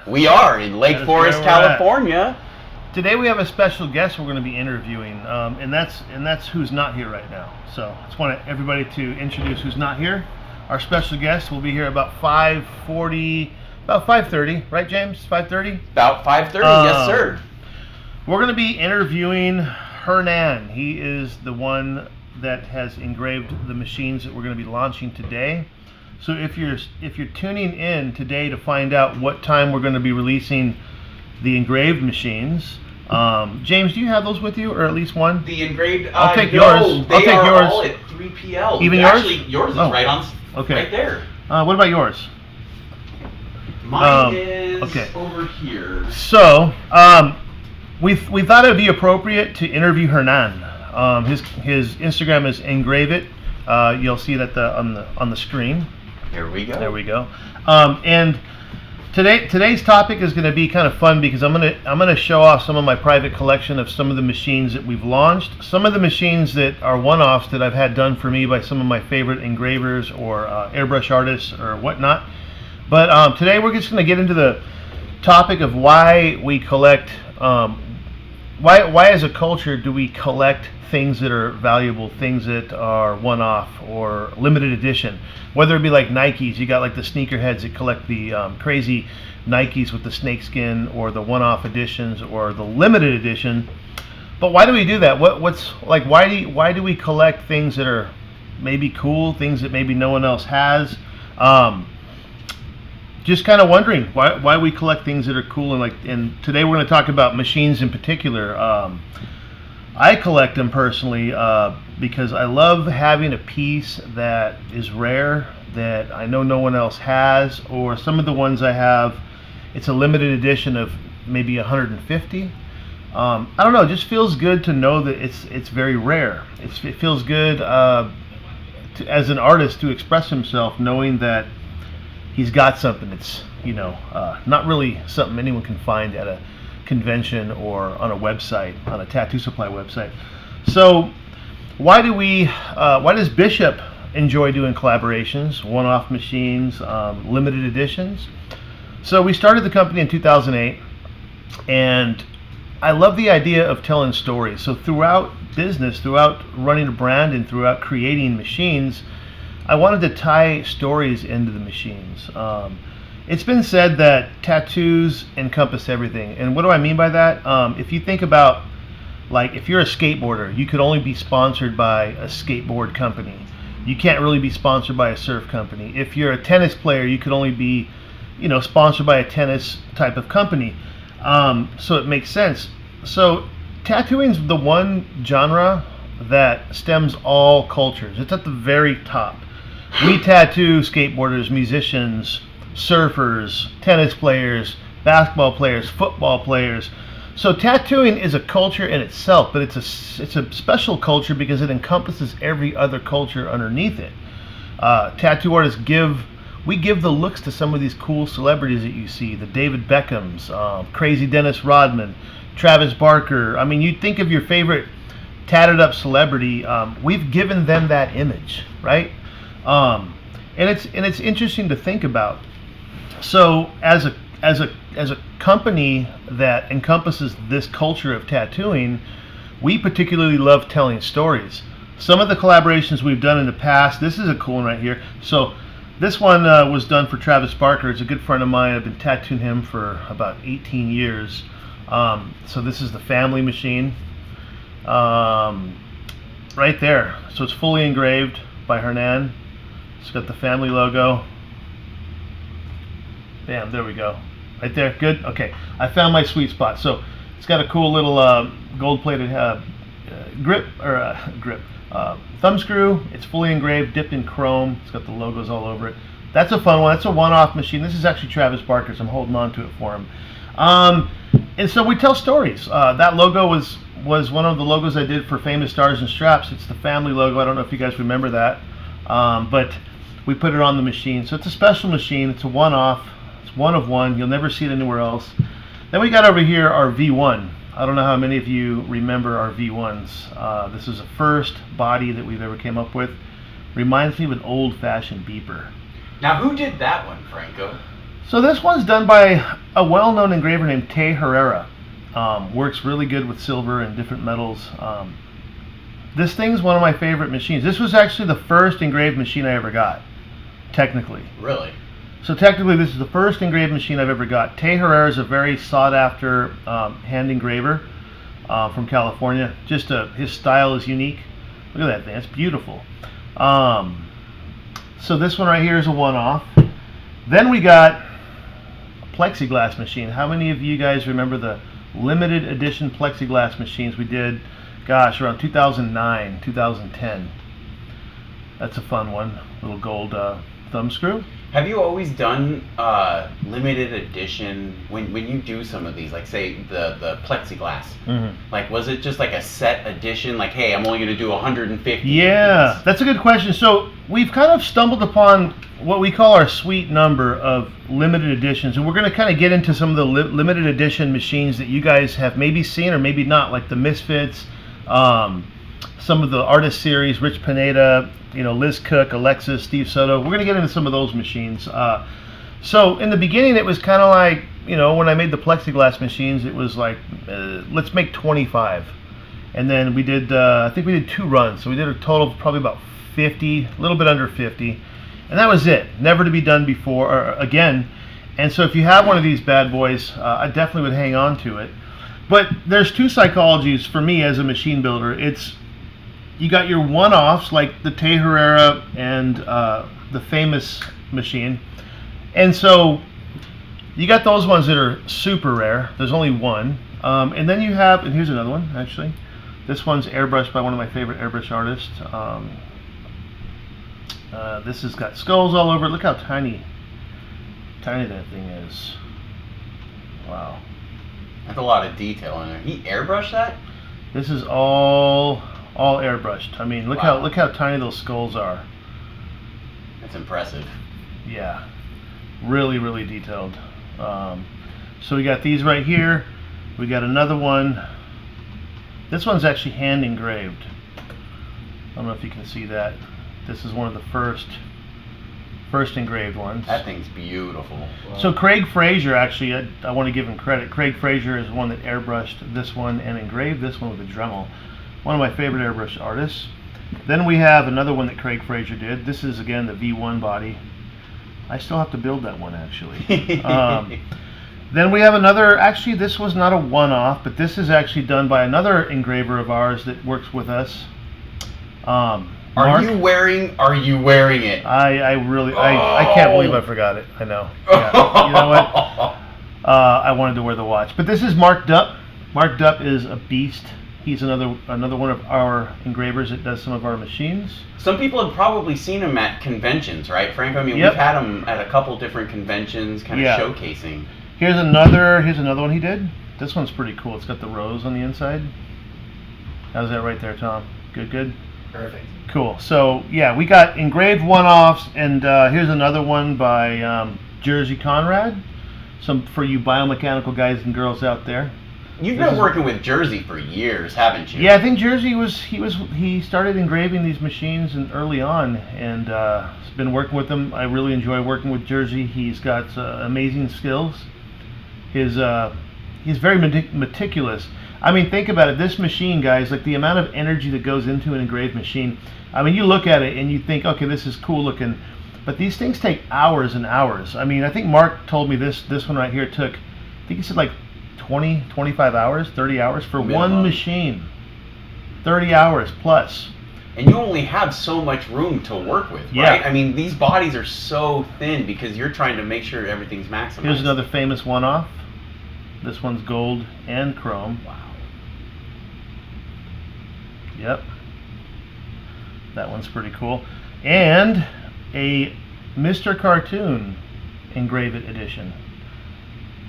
We are in Lake Forest, California. Today we have a special guest we're going to be interviewing, and that's who's not here right now. So I just want everybody to introduce who's not here. Our special guest will be here about 5:40, about 5:30, right, James? 5:30? About 5:30, yes, sir. We're going to be interviewing Hernan. He is the one that has engraved the machines that we're going to be launching today. So if you're tuning in today to find out what time we're going to be releasing the engraved machines, James, do you have those with you, or at least one? The engraved. I'll take yours. They are all at 3 PL. Even yours? Actually, yours is right on. Okay. Right there. What about yours? Mine is over here. So we thought it would be appropriate to interview Hernan. His Instagram is Engrave-It. You'll see that on the screen. There we go. There we go. And today's topic is going to be kind of fun because I'm gonna show off some of my private collection of some of the machines that we've launched, some of the machines that are one-offs that I've had done for me by some of my favorite engravers or airbrush artists or whatnot. But today we're just going to get into the topic of why we collect. Why as a culture do we collect things that are valuable, things that are one-off or limited edition? Whether it be like Nikes, you got like the sneakerheads that collect the crazy Nikes with the snakeskin, or the one-off editions, or the limited edition. But why do we do that? Why do we collect things that are maybe cool, things that maybe no one else has? Just kind of wondering why we collect things that are cool, and today we're going to talk about machines in particular. I collect them personally because I love having a piece that is rare, that I know no one else has, or some of the ones I have, it's a limited edition of maybe 150. I don't know, it just feels good to know that it's very rare. It feels good as an artist to express himself knowing that he's got something that's, not really something anyone can find at a convention or on a website, on a tattoo supply website. So why does Bishop enjoy doing collaborations, one-off machines, limited editions? So we started the company in 2008, and I love the idea of telling stories. So throughout business, throughout running a brand, and throughout creating machines, I wanted to tie stories into the machines. It's been said that tattoos encompass everything. And what do I mean by that? If you think about, like, if you're a skateboarder, you could only be sponsored by a skateboard company. You can't really be sponsored by a surf company. If you're a tennis player, you could only be, sponsored by a tennis type of company. So it makes sense. So tattooing's the one genre that stems all cultures. It's at the very top. We tattoo skateboarders, musicians, surfers, tennis players, basketball players, football players. So tattooing is a culture in itself, but it's a special culture because it encompasses every other culture underneath it. Tattoo artists give the looks to some of these cool celebrities that you see, the David Beckhams, crazy Dennis Rodman, Travis Barker. I mean, you think of your favorite tatted up celebrity, we've given them that image, right? And it's interesting to think about. So as a company that encompasses this culture of tattooing, we particularly love telling stories. Some of the collaborations we've done in the past, this is a cool one right here. So this one was done for Travis Barker. It's a good friend of mine. I've been tattooing him for about 18 years. So this is the family machine. Right there. So it's fully engraved by Hernan. It's got the family logo. Bam, there we go. Right there, good? Okay, I found my sweet spot. So it's got a cool little gold-plated thumb screw. It's fully engraved, dipped in chrome. It's got the logos all over it. That's a fun one. That's a one-off machine. This is actually Travis Barker's. I'm holding on to it for him. And so we tell stories. That logo was one of the logos I did for Famous Stars and Straps. It's the family logo. I don't know if you guys remember that. But we put it on the machine. So it's a special machine. It's a one-off. It's one of one. You'll never see it anywhere else. Then we got over here our V1. I don't know how many of you remember our V1s. This is the first body that we've ever came up with. Reminds me of an old-fashioned beeper. Now, who did that one, Franco? So this one's done by a well-known engraver named Te Herrera. Works really good with silver and different metals. This thing's one of my favorite machines. This was actually the first engraved machine I ever got, technically. Really? So technically this is the first engraved machine I've ever got. Te Herrera is a very sought-after hand engraver from California. Just his style is unique. Look at that thing, it's beautiful. So this one right here is a one-off. Then we got a plexiglass machine. How many of you guys remember the limited edition plexiglass machines we did, gosh, around 2009, 2010? That's a fun one. Little gold thumb screw. Have you always done limited edition when you do some of these, like say the plexiglass? Mm-hmm. Like, was it just like a set edition? Like, hey, I'm only going to do 150. Yeah, that's a good question. So we've kind of stumbled upon what we call our sweet number of limited editions, and we're going to kind of get into some of the limited edition machines that you guys have maybe seen or maybe not, like the Misfits, some of the artist series, Rich Pineda, Liz Cook, Alexis, Steve Soto. We're going to get into some of those machines. So in the beginning, it was kind of like, when I made the plexiglass machines, it was like, let's make 25. And then we did, I think we did 2 runs. So we did a total of probably about 50, a little bit under 50. And that was it. Never to be done before or again. And so if you have one of these bad boys, I definitely would hang on to it. But there's 2 psychologies for me as a machine builder. It's, you got your one-offs like the Te Herrera and the famous machine. And so you got those ones that are super rare. There's only one. And then you have, and here's another one actually. This one's airbrushed by one of my favorite airbrush artists. This has got skulls all over it. Look how tiny that thing is. Wow. That's a lot of detail in there. He airbrushed that? This is all airbrushed. I mean, look how tiny those skulls are. That's impressive. Yeah, really detailed. So we got these right here. We got another one. This one's actually hand engraved. I don't know if you can see that. This is one of the first engraved ones. That thing's beautiful. Wow. So Craig Fraser, actually, I want to give him credit. Craig Fraser is one that airbrushed this one and engraved this one with a Dremel. One of my favorite airbrush artists. Then we have another one that Craig Fraser did. This is, again, the V1 body. I still have to build that one, actually. Then we have another, actually this was not a one-off, but this is actually done by another engraver of ours that works with us. Are you wearing it? I can't believe I forgot it. I know. Yeah. You know what? I wanted to wear the watch. But this is Mark Dupp. Mark Dupp is a beast. He's another one of our engravers that does some of our machines. Some people have probably seen him at conventions, right, Franco? I mean, We've had him at a couple different conventions, kind of showcasing. Here's another one he did. This one's pretty cool. It's got the rose on the inside. How's that right there, Tom? Good? Perfect. Cool. So, yeah, we got engraved one-offs, and here's another one by Jerzy Konrad. Some for you biomechanical guys and girls out there. You've been working with Jerzy for years, haven't you? Yeah, I think Jerzy he started engraving these machines early on, and been working with them. I really enjoy working with Jerzy. He's got amazing skills. He's very meticulous. I mean, think about it. This machine, guys, like the amount of energy that goes into an engraved machine. I mean, you look at it and you think, okay, this is cool looking, but these things take hours and hours. I mean, I think Mark told me this one right here took, I think he said like 20, 25 hours, 30 hours for one machine. 30 hours plus. And you only have so much room to work with, right? I mean, these bodies are so thin because you're trying to make sure everything's maximized. Here's another famous one-off. This one's gold and chrome. Wow. Yep. That one's pretty cool. And a Mr. Cartoon Engrave-It edition.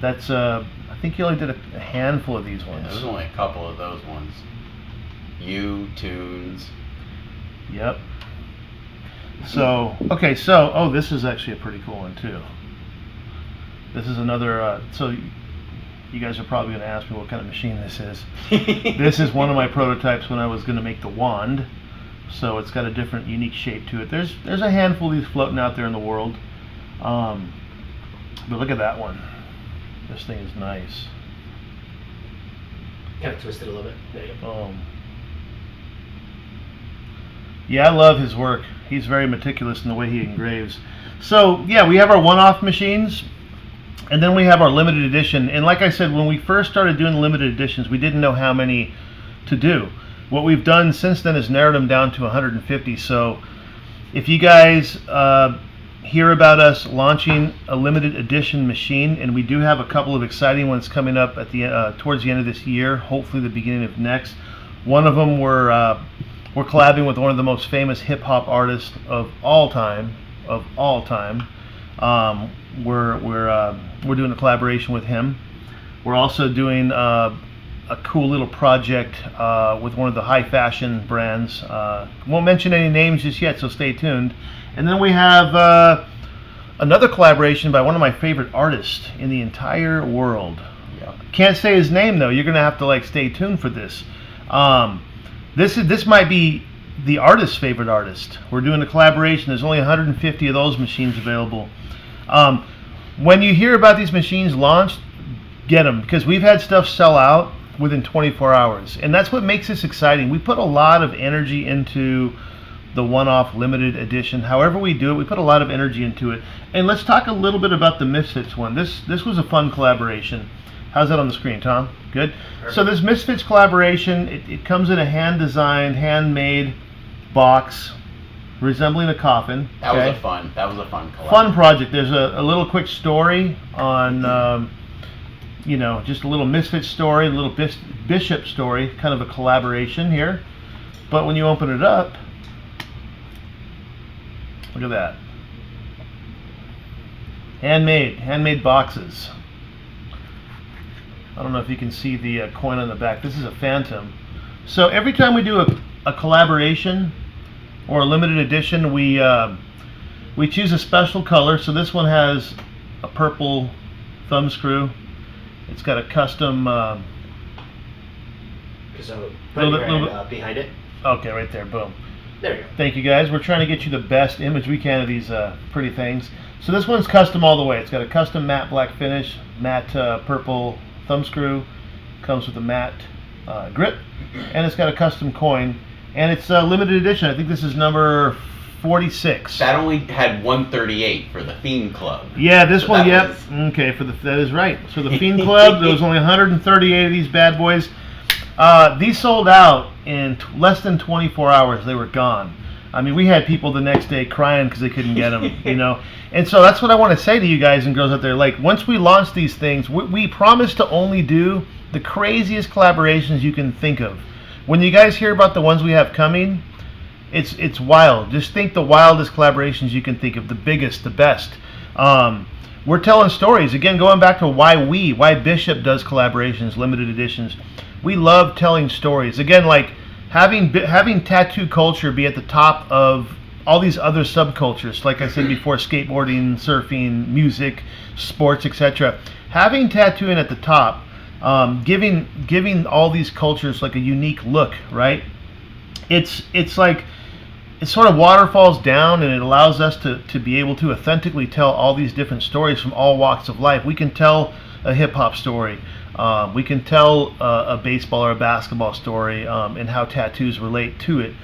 That's, I think he only did a handful of these ones. Yeah, there's only a couple of those ones. Tunes. Yep. So, okay, so, oh, this is actually a pretty cool one, too. This is another, so you guys are probably going to ask me what kind of machine this is. This is one of my prototypes when I was going to make the wand. So it's got a different, unique shape to it. There's a handful of these floating out there in the world. But look at that one. This thing is nice. Kind of twisted a little bit. There you go. Yeah, I love his work. He's very meticulous in the way he engraves. So yeah, we have our one-off machines, and then we have our limited edition. And like I said, when we first started doing limited editions, we didn't know how many to do. What we've done since then is narrowed them down to 150. So if you guys hear about us launching a limited edition machine, and we do have a couple of exciting ones coming up at the towards the end of this year, hopefully the beginning of next. One of them we're collabing with one of the most famous hip hop artists of all time. We're doing a collaboration with him. We're also doing a cool little project with one of the high fashion brands. Won't mention any names just yet, so stay tuned. And then we have another collaboration by one of my favorite artists in the entire world. Yeah. Can't say his name though. You're gonna have to stay tuned for this. This might be the artist's favorite artist. We're doing a collaboration. There's only 150 of those machines available. When you hear about these machines launched, get them, because we've had stuff sell out within 24 hours, and that's what makes this exciting. We put a lot of energy into the one-off limited edition. However we do it, we put a lot of energy into it. And let's talk a little bit about the Misfits one. This was a fun collaboration. How's that on the screen, Tom? Good. Perfect. So this Misfits collaboration, it comes in a hand-designed, handmade box resembling a coffin. That was a fun collab. Fun project. There's a little quick story on just a little Misfits story, a little Bishop story, kind of a collaboration here. But when you open it up, look at that. Handmade boxes. I don't know if you can see the coin on the back. This is a Fantom. So every time we do a collaboration or a limited edition, we choose a special color. So this one has a purple thumb screw. It's got a custom. So put your hand behind it. Okay, right there. Boom. There you go. Thank you guys. We're trying to get you the best image we can of these pretty things. So this one's custom all the way. It's got a custom matte black finish, matte purple thumb screw, comes with a matte grip, and it's got a custom coin, and it's a limited edition. I think this is number 46. That only had 138 for the Fiend Club. Yeah, this one, yep. Okay, that is right. So the Fiend Club, there was only 138 of these bad boys. These sold out in less than 24 hours. They were gone. I mean, we had people the next day crying because they couldn't get them, And so that's what I want to say to you guys and girls out there. Once we launch these things, we promise to only do the craziest collaborations you can think of. When you guys hear about the ones we have coming, it's wild. Just think the wildest collaborations you can think of, the biggest, the best. We're telling stories. Again, going back to why Bishop does collaborations, limited editions. We love telling stories. Again, having tattoo culture be at the top of all these other subcultures, like I said before, skateboarding, surfing, music, sports, etc. Having tattooing at the top, giving all these cultures a unique look, right? It's sort of waterfalls down, and it allows us to be able to authentically tell all these different stories from all walks of life. We can tell a hip-hop story. We can tell a baseball or a basketball story and how tattoos relate to it.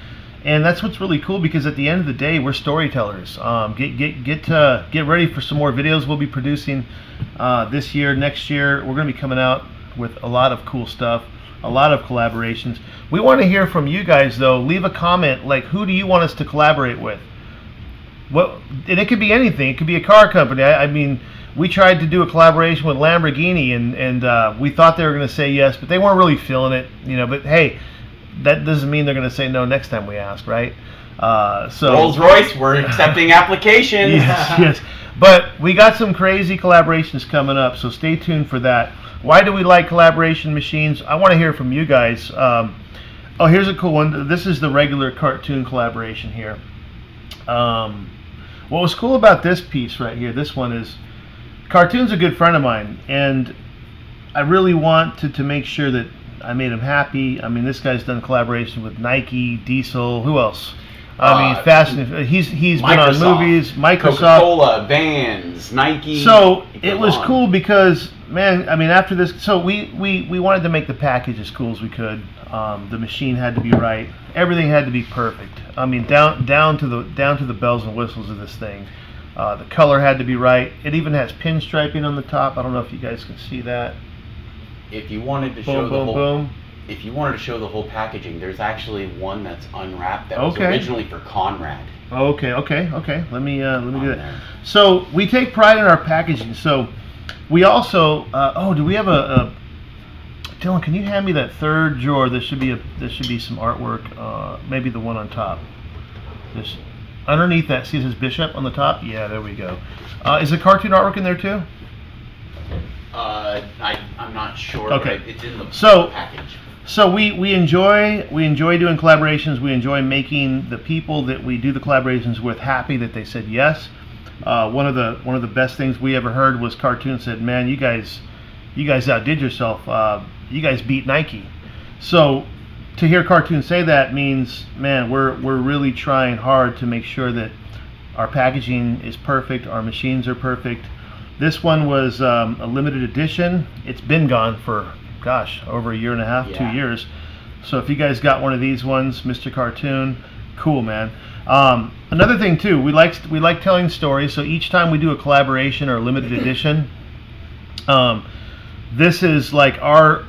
And that's what's really cool, because at the end of the day, we're storytellers. Get ready for some more videos we'll be producing this year. Next year, we're going to be coming out with a lot of cool stuff, a lot of collaborations. We want to hear from you guys, though. Leave a comment, who do you want us to collaborate with? And it could be anything. It could be a car company. I mean, we tried to do a collaboration with Lamborghini, and we thought they were going to say yes, but they weren't really feeling it, But hey, that doesn't mean they're going to say no next time we ask, right? So Rolls-Royce, we're accepting applications. Yes. But we got some crazy collaborations coming up, so stay tuned for that. Why do we like collaboration machines? I want to hear from you guys. Here's a cool one. This is the regular cartoon collaboration here. What was cool about this piece right here, this one is, Cartoon's a good friend of mine, and I really want to make sure that I made him happy. I mean, this guy's done collaboration with Nike, Diesel, who else? I mean, fascinating. He's been on movies, Microsoft, Coca-Cola, Vans, Nike. So it was cool because, man, I mean, after this, so we wanted to make the package as cool as we could. The machine had to be right. Everything had to be perfect. I mean, down to the bells and whistles of this thing. The color had to be right. It even has pinstriping on the top. I don't know if you guys can see that. If you wanted to show the whole, if you wanted to show the whole packaging, there's actually one that's unwrapped that was originally for Konrad. Okay. Let me do that. So we take pride in our packaging. So we also do we have a Dylan? Can you hand me that third drawer? There should be some artwork. Maybe the one on top. This underneath that. See, it says Bishop on the top. Yeah, there we go. Is the cartoon artwork in there too? I'm not sure. Okay. But it's in the package. So we enjoy doing collaborations. We enjoy making the people that we do the collaborations with happy that they said yes. One of the best things we ever heard was Cartoon said, "Man, you guys outdid yourself. You guys beat Nike." So to hear Cartoon say that means, man, we're really trying hard to make sure that our packaging is perfect, our machines are perfect. This one was a limited edition. It's been gone for, gosh, over a year and a half, 2 years. So if you guys got one of these ones, Mr. Cartoon, cool, man. Another thing too, we like telling stories. So each time we do a collaboration or a limited edition, this is like our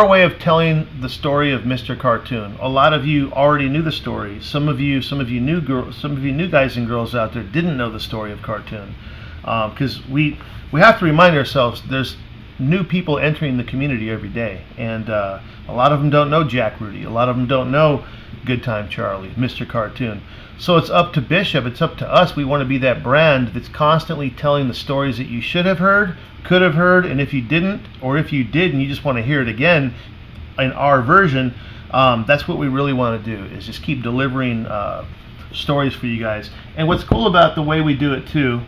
way of telling the story of Mr. Cartoon. A lot of you already knew the story. Some of you new guys and girls out there didn't know the story of Cartoon, because we have to remind ourselves there's new people entering the community every day, and a lot of them don't know Jack Rudy. A lot of them don't know Good Time Charlie, Mr. Cartoon. So it's up to Bishop, it's up to us. We want to be that brand that's constantly telling the stories that you should have heard, could have heard, and if you didn't, or if you did and you just want to hear it again in our version, that's what we really want to do, is just keep delivering stories for you guys. And what's cool about the way we do it too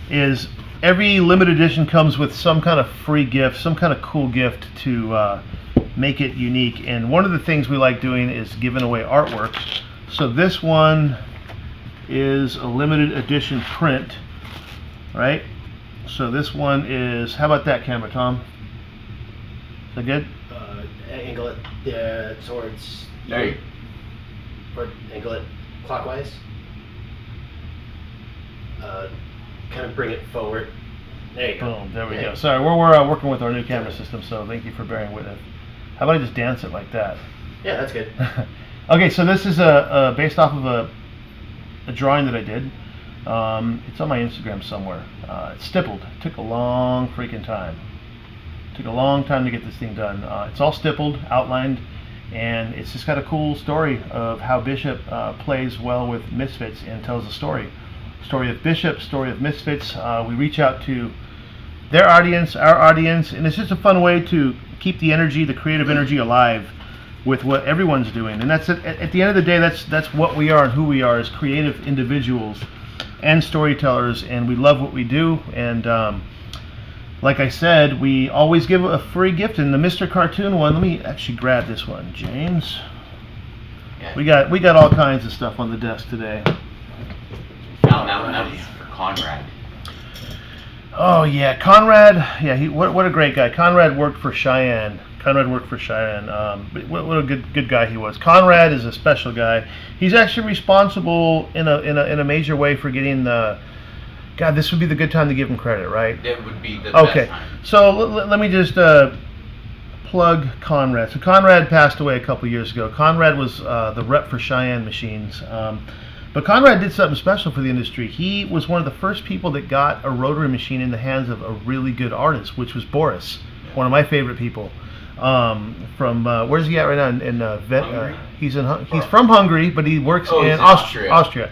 is every limited edition comes with some kind of free gift, some kind of cool gift to make it unique. And one of the things we like doing is giving away artwork. So this one is a limited edition print, right? So this one is, how about that camera, Tom? Is that good? Angle it towards. There you go. Or angle it clockwise. Kind of bring it forward. There you go. Boom, there we go. Sorry, we're working with our new camera system, so thank you for bearing with it. How about I just dance it like that? Yeah, that's good. Okay, so this is based off of a drawing that I did. It's on my Instagram somewhere. It's stippled. It took a long freaking time. Took a long time to get this thing done. It's all stippled, outlined, and it's just got a cool story of how Bishop plays well with Misfits and tells a story. Story of Bishop, story of Misfits. We reach out to their audience, our audience, and it's just a fun way to keep the energy, the creative energy alive with what everyone's doing. And that's at the end of the day, that's what we are and who we are as creative individuals and storytellers, and we love what we do. And like I said, we always give a free gift. In the Mr. Cartoon one, let me actually grab this one, James. We got all kinds of stuff on the desk today. Now for Konrad. Oh yeah, Konrad. Yeah, what a great guy. Konrad worked for Cheyenne. But what a good guy he was. Konrad is a special guy. He's actually responsible in a major way for getting the. God, this would be the good time to give him credit, right? It would be the best time. So let me just plug Konrad. So Konrad passed away a couple years ago. Konrad was the rep for Cheyenne Machines. But Konrad did something special for the industry. He was one of the first people that got a rotary machine in the hands of a really good artist, which was Boris, one of my favorite people. From where's he at right now? He's from Hungary, but he works in Austria.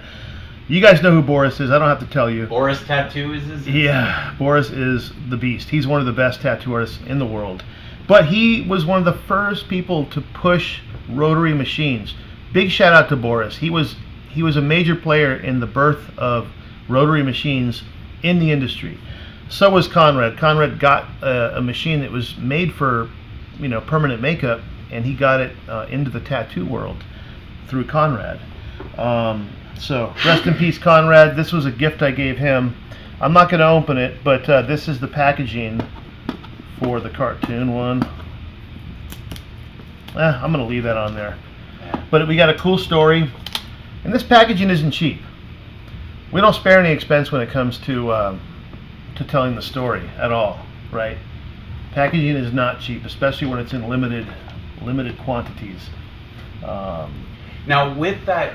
You guys know who Boris is. I don't have to tell you. Boris Tattoo is his? Yeah, Boris is the beast. He's one of the best tattoo artists in the world. But he was one of the first people to push rotary machines. Big shout out to Boris. He was a major player in the birth of rotary machines in the industry. So was Konrad. Konrad got a machine that was made for, permanent makeup, and he got it into the tattoo world through Konrad. So rest in peace, Konrad. This was a gift I gave him. I'm not going to open it, but this is the packaging for the cartoon one. I'm going to leave that on there. But we got a cool story, and this packaging isn't cheap. We don't spare any expense when it comes to telling the story at all, right? Packaging is not cheap, especially when it's in limited quantities. Now, with that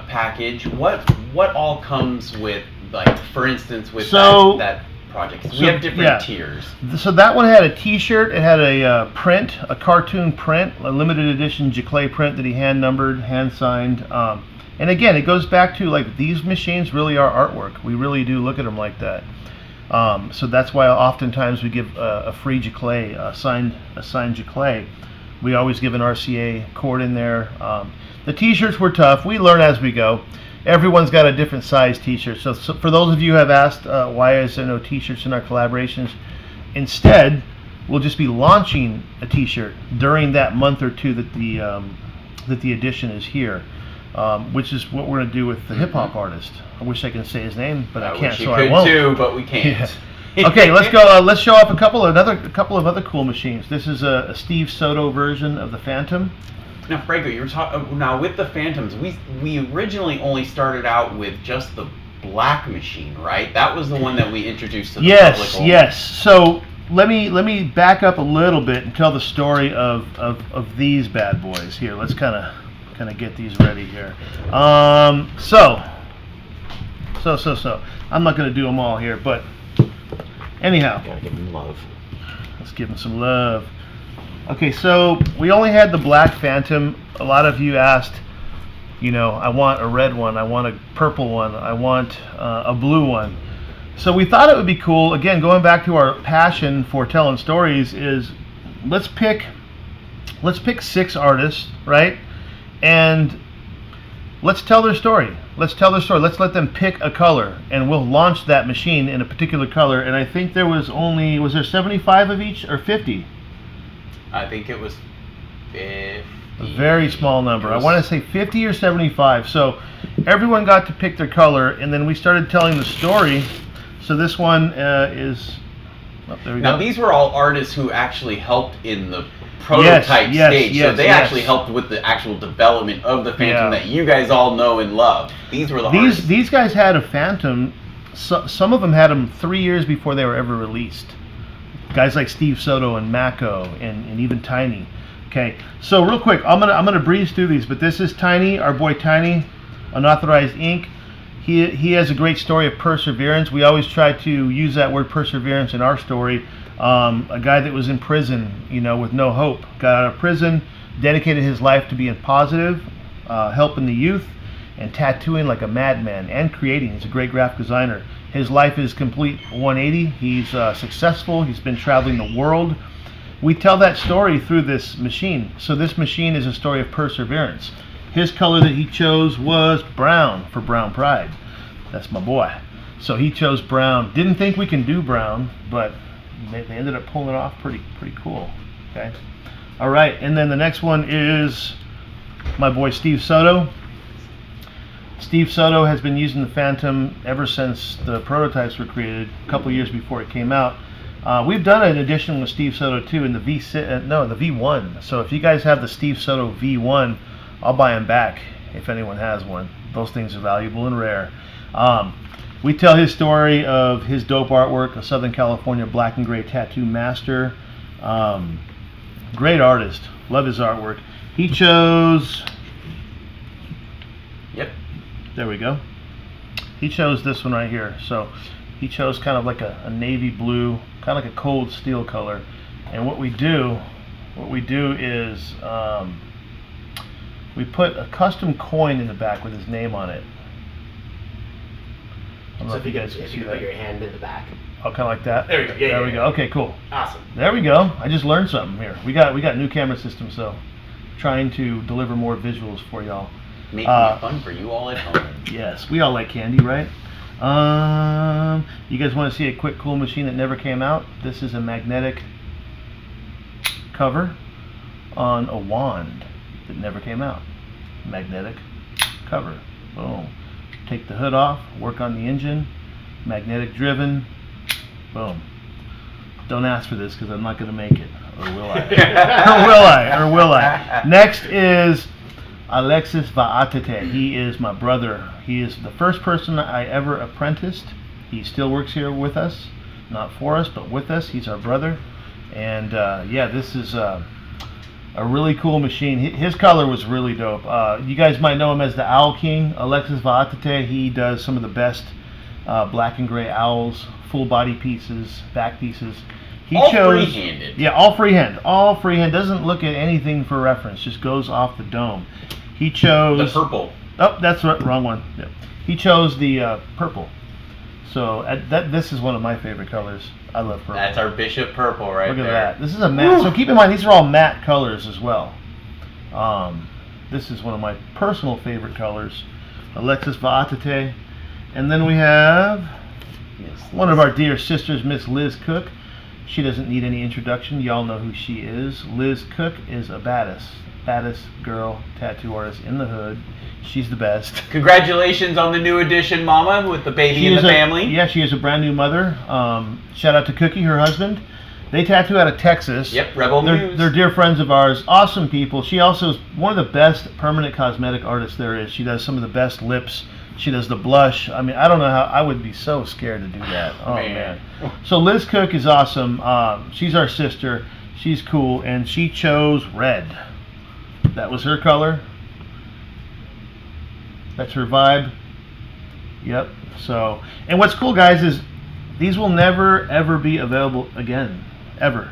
package, what all comes with, like, for instance, with that project? So we have different tiers. So that one had a T-shirt. It had a print, a cartoon print, a limited edition Giclée print that he hand numbered, hand signed. And again, it goes back to, like, these machines really are artwork. We really do look at them like that. So that's why oftentimes we give a free Giclée, a signed Giclée. We always give an RCA cord in there. The T-shirts were tough. We learn as we go. Everyone's got a different size T-shirt. So for those of you who have asked why is there no T-shirts in our collaborations, instead we'll just be launching a T-shirt during that month or two that the edition is here, which is what we're going to do with the hip hop artist. I wish I could say his name, but I can't, so I won't. Too, but we can't. Yeah. Okay, let's go. Let's show off a couple of other cool machines. This is a Steve Soto version of the Fantom. Now, Franco, you were talking. Now, with the Fantoms, we originally only started out with just the black machine, right? That was the one that we introduced to the public. Yes. So let me back up a little bit and tell the story of these bad boys here. Let's kind of get these ready here. So I'm not going to do them all here, but anyhow, gotta give them love. Let's give them some love. Okay, so we only had the black Fantom. A lot of you asked, I want a red one, I want a purple one, I want a blue one. So we thought it would be cool, again, going back to our passion for telling stories, is let's pick 6 artists, right? And let's tell their story. Let's let them pick a color, and we'll launch that machine in a particular color. And I think there was there 75 of each or 50? I think it was 50. A very small number. I want to say 50 or 75. So everyone got to pick their color, and then we started telling the story. So this one is... Oh, there we go. Now, these were all artists who actually helped in the prototype stage. So they actually helped with the actual development of the Fantom that you guys all know and love. These were the artists. These guys had a Fantom. Some of them had them 3 years before they were ever released. Guys like Steve Soto and Mako and even Tiny. Okay, so real quick, I'm gonna breeze through these, but this is Tiny, our boy Tiny, Unauthorized Ink. He has a great story of perseverance. We always try to use that word perseverance in our story. A guy that was in prison, with no hope, got out of prison, dedicated his life to being positive, helping the youth, and tattooing like a madman, and creating. He's a great graphic designer. His life is complete 180. He's successful. He's been traveling the world. We tell that story through this machine. So this machine is a story of perseverance. His color that he chose was brown for Brown Pride. That's my boy. So he chose brown. Didn't think we can do brown, but they ended up pulling it off pretty cool. Okay. All right, and then the next one is my boy Steve Soto. Steve Soto has been using the Fantom ever since the prototypes were created, a couple years before it came out. We've done an edition with Steve Soto too in the the V1. So if you guys have the Steve Soto V1, I'll buy them back if anyone has one. Those things are valuable and rare. We tell his story of his dope artwork, a Southern California black and gray tattoo master. Great artist. Love his artwork. He chose... Yep. There we go. He chose this one right here. So he chose kind of like a navy blue, kind of like a cold steel color. And what we do is we put a custom coin in the back with his name on it. I don't know if you guys can see that. Put your hand in the back. Oh, kind of like that? There we go. There we go. Okay, cool. Awesome. There we go. I just learned something here. We got new camera systems, so trying to deliver more visuals for y'all. Making it fun for you all at home. Yes, we all like candy, right? You guys want to see a quick cool machine that never came out? This is a magnetic cover on a wand that never came out. Magnetic cover. Boom. Take the hood off, work on the engine, magnetic driven, boom. Don't ask for this because I'm not going to make it, or will I? Or will I? Next is Alexis Vaatete. He is my brother. He is the first person I ever apprenticed. He still works here with us, not for us, but with us. He's our brother. And yeah, this is a really cool machine. His color was really dope. You guys might know him as the Owl King, Alexis Vaatete. He does some of the best black and gray owls, full body pieces, back pieces. He all chose, freehanded. Yeah, all freehand. All freehand. Doesn't look at anything for reference. Just goes off the dome. He chose the purple. Oh, that's right, wrong one. Yeah. He chose the purple. So this is one of my favorite colors. I love purple. That's our Bishop purple right there. Look at that. This is a matte. Woo. So keep in mind, these are all matte colors as well. This is one of my personal favorite colors. Alexis Vaatete. And then we have one of our dear sisters, Miss Liz Cook. She doesn't need any introduction. Y'all know who she is. Liz Cook is a baddest girl tattoo artist in the hood. She's the best. Congratulations on the new addition, Mama, with the baby in the family. Yeah, she is a brand new mother. Shout out to Cookie, her husband. They tattoo out of Texas. Yep, Rebel News. They're dear friends of ours. Awesome people. She also is one of the best permanent cosmetic artists there is. She does some of the best lips. She does the blush. I mean, I don't know how. I would be so scared to do that. Oh, man. So Liz Cook is awesome. She's our sister. She's cool. And she chose red. That was her color. That's her vibe. Yep. So, and what's cool, guys, is these will never, ever be available again. Ever.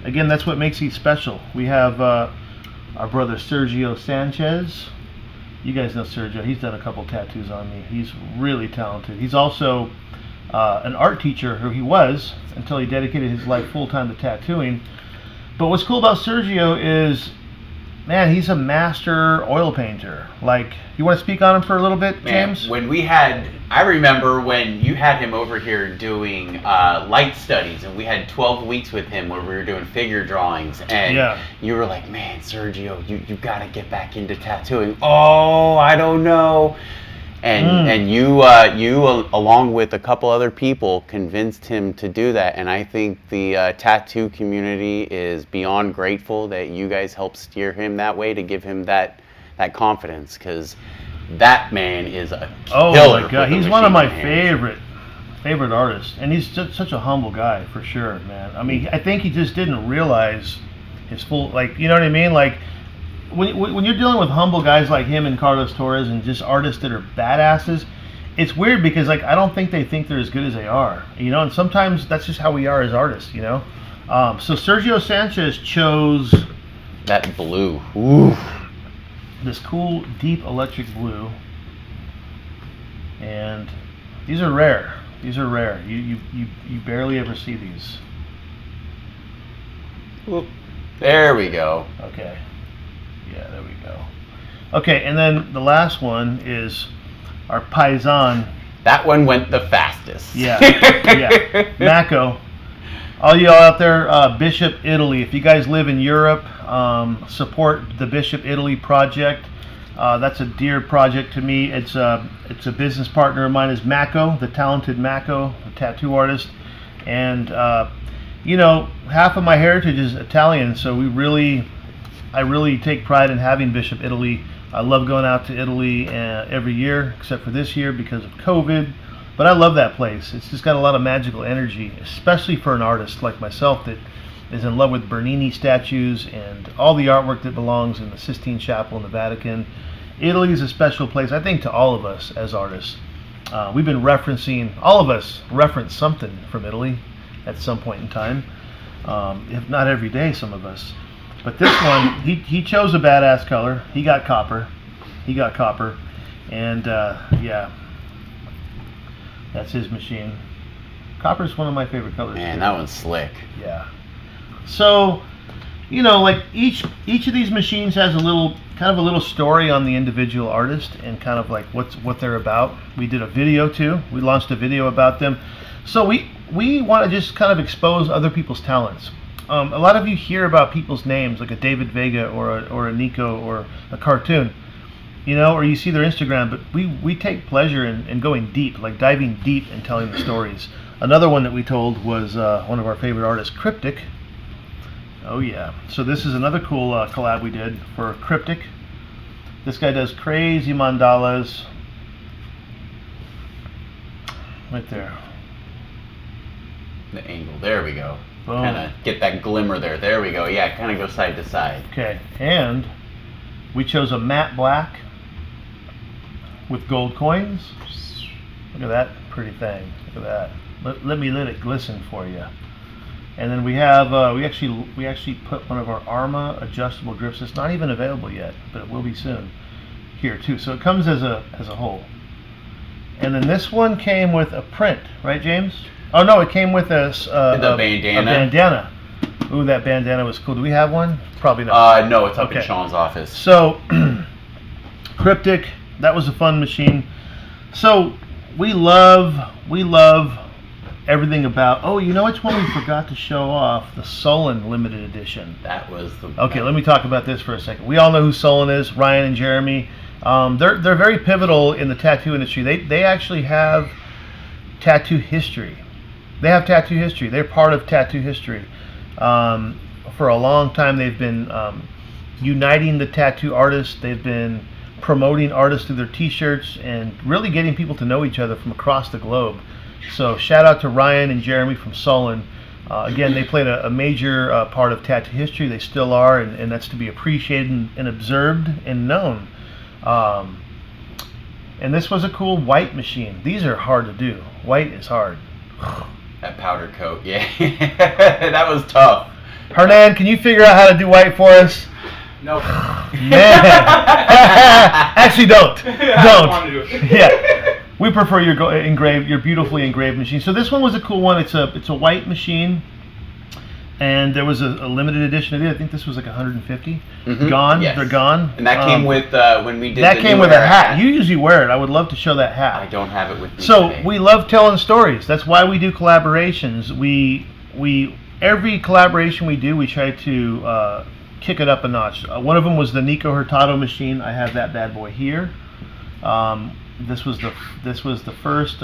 Again, that's what makes these special. We have our brother Sergio Sanchez. You guys know Sergio. He's done a couple tattoos on me. He's really talented. He's also an art teacher, or he was, until he dedicated his life full-time to tattooing. But what's cool about Sergio is, man, he's a master oil painter. Like, you want to speak on him for a little bit, James? Man, I remember when you had him over here doing light studies, and we had 12 weeks with him where we were doing figure drawings, and you were like, man, Sergio, you got to get back into tattooing. Oh, I don't know. And you along with a couple other people convinced him to do that, and I think the tattoo community is beyond grateful that you guys helped steer him that way to give him that confidence, because that man is a killer. Oh my God, he's one of my favorite artists, and he's just such a humble guy for sure, man. I mean, I think he just didn't realize his full, like, you know what I mean, like. When you're dealing with humble guys like him and Carlos Torres and just artists that are badasses, it's weird because, like, I don't think they think they're as good as they are, you know, and sometimes that's just how we are as artists, you know. So Sergio Sanchez chose that blue. Ooh. This cool deep electric blue, and these are rare. These are rare. You barely ever see these. Whoop. There we go. Okay. Yeah, there we go. Okay, and then the last one is our Paisan. That one went the fastest. Yeah, yeah. Mako. All y'all out there, Bishop Italy. If you guys live in Europe, support the Bishop Italy project. That's a dear project to me. It's a business partner of mine is Mako, the talented Mako, a tattoo artist, and you know, half of my heritage is Italian, so I really take pride in having Bishop Italy. I love going out to Italy every year, except for this year because of COVID. But I love that place. It's just got a lot of magical energy, especially for an artist like myself that is in love with Bernini statues and all the artwork that belongs in the Sistine Chapel in the Vatican. Italy is a special place, I think, to all of us as artists. We've been all of us reference something from Italy at some point in time, if not every day, some of us. But this one, he chose a badass color. He got copper. And yeah, that's his machine. Copper's one of my favorite colors. Man, that one's slick. Yeah. So, you know, like each of these machines has a little story on the individual artist and kind of like what they're about. We did a video too. We launched a video about them. So we want to just kind of expose other people's talents. A lot of you hear about people's names, like a David Vega or a Nikko or a cartoon. or you see their Instagram, but we take pleasure in going deep, like diving deep and telling the stories. Another one that we told was one of our favorite artists, Cryptik. Oh yeah. So this is another cool collab we did for Cryptik. This guy does crazy mandalas. Right there. The angle. There we go. Boom. Kind of get that glimmer there. There we go. Yeah, kind of go side to side. Okay. And we chose a matte black with gold coins. Look at that pretty thing. Look at that. Let it glisten for you. And then we have we actually put one of our Arma adjustable grips. It's not even available yet, but it will be soon. Here too. So it comes as a whole. And then this one came with a print, right, James? Oh no, it came with the bandana. A bandana. Ooh, that bandana was cool. Do we have one? Probably not. No, it's up in Sean's office. So, Cryptik, that was a fun machine. So we love everything about. Oh, you know which one we forgot to show off? The Sullen limited edition. That was the. Okay, let me talk about this for a second. We all know who Sullen is. Ryan and Jeremy. They're very pivotal in the tattoo industry. They actually have tattoo history. They have tattoo history. They're part of tattoo history. For a long time, they've been uniting the tattoo artists. They've been promoting artists through their T-shirts and really getting people to know each other from across the globe. So shout out to Ryan and Jeremy from Sullen. Again, they played a major part of tattoo history. They still are, and that's to be appreciated and observed and known. And this was a cool white machine. These are hard to do. White is hard. That powder coat, yeah. That was tough. Hernan, can you figure out how to do white for us? No. Man. Actually, don't. I want to do it. Yeah. We prefer your beautifully engraved machine. So this one was a cool one. It's a white machine. And there was a limited edition of it. I think this was like 150. Mm-hmm. Gone. Yes. They're gone. And that came with when we did. That came with a hat. You usually wear it. I would love to show that hat. I don't have it with me. So today. we love telling stories. That's why we do collaborations. We every collaboration we do, we try to kick it up a notch. One of them was the Nikko Hurtado machine. I have that bad boy here. This was the first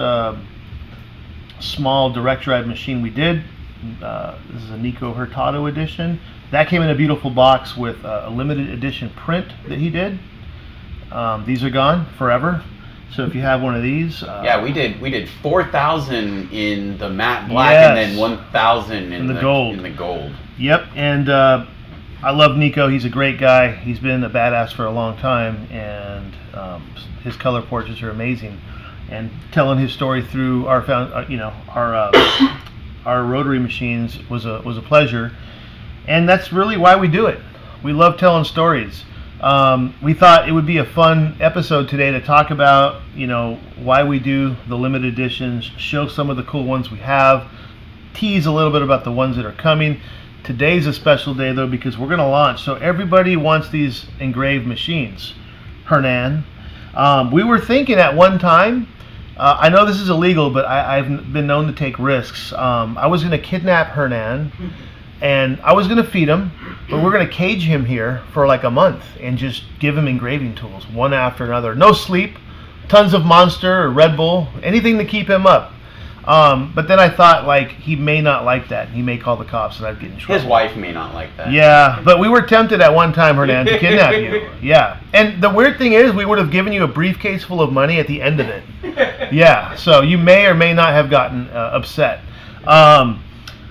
small direct drive machine we did. This is a Nikko Hurtado edition. That came in a beautiful box with a limited edition print that he did. These are gone forever. So if you have one of these, yeah, we did 4,000 in the matte black, yes, and then 1,000 in the gold. In the gold. Yep, and I love Nikko. He's a great guy. He's been a badass for a long time, and his color portraits are amazing. And telling his story through our Rotary machines was a pleasure, and that's really why we do it. We love telling stories. We thought it would be a fun episode today to talk about, why we do the limited editions, show some of the cool ones we have, tease a little bit about the ones that are coming. Today's a special day though because we're going to launch. So everybody wants these engraved machines. Hernan, we were thinking at one time. I know this is illegal, but I've been known to take risks. I was going to kidnap Hernan, and I was going to feed him, but we're going to cage him here for like a month and just give him engraving tools, one after another. No sleep, tons of Monster or Red Bull, anything to keep him up. But then I thought, he may not like that. He may call the cops, and I'd get in trouble. His wife may not like that. Yeah, but we were tempted at one time, Hernan, to kidnap you. Yeah, and the weird thing is, we would have given you a briefcase full of money at the end of it. Yeah, so you may or may not have gotten upset.